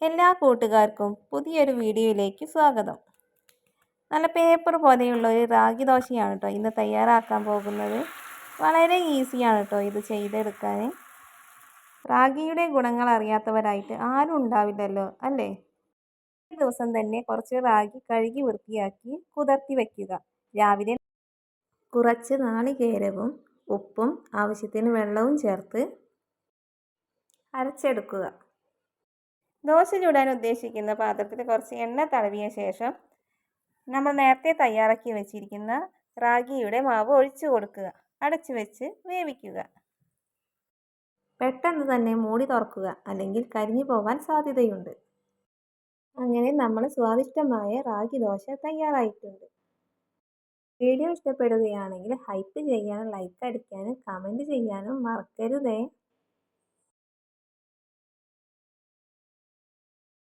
എല്ലാ കൂട്ടുകാർക്കും പുതിയൊരു വീഡിയോയിലേക്ക് സ്വാഗതം. നല്ല പേപ്പർ പോലെയുള്ള ഒരു റാഗി ദോശയാണ് കേട്ടോ ഇന്ന് തയ്യാറാക്കാൻ പോകുന്നത്. വളരെ ഈസിയാണ് കേട്ടോ ഇത് ചെയ്തെടുക്കാൻ. റാഗിയുടെ ഗുണങ്ങൾ അറിയാത്തവരായിട്ട് ആരും ഉണ്ടാവില്ലല്ലോ അല്ലേ? ഈ ദിവസം തന്നെ കുറച്ച് റാഗി കഴുകി വൃത്തിയാക്കി കുതിർത്തി വയ്ക്കുക. രാവിലെ കുറച്ച് നാളികേരവും ഉപ്പും ആവശ്യത്തിന് വെള്ളവും ചേർത്ത് അരച്ചെടുക്കുക. ദോശ ചുടാൻ ഉദ്ദേശിക്കുന്ന പാത്രത്തിൽ കുറച്ച് എണ്ണ തടവിയ ശേഷം നമ്മൾ നേരത്തെ തയ്യാറാക്കി വെച്ചിരിക്കുന്ന റാഗിയുടെ മാവ് ഒഴിച്ചു കൊടുക്കുക. അടച്ചു വെച്ച് വേവിക്കുക. പെട്ടെന്ന് തന്നെ മൂടി തുറക്കുക, അല്ലെങ്കിൽ കരിഞ്ഞു പോകാൻ സാധ്യതയുണ്ട്. അങ്ങനെ നമ്മൾ സ്വാദിഷ്ടമായ റാഗി ദോശ തയ്യാറായിട്ടുണ്ട്. വീഡിയോ ഇഷ്ടപ്പെടുകയാണെങ്കിൽ ഹൈപ്പ് ചെയ്യാനും ലൈക്ക് അടിക്കാനും കമൻറ്റ് ചെയ്യാനും മറക്കരുതേ.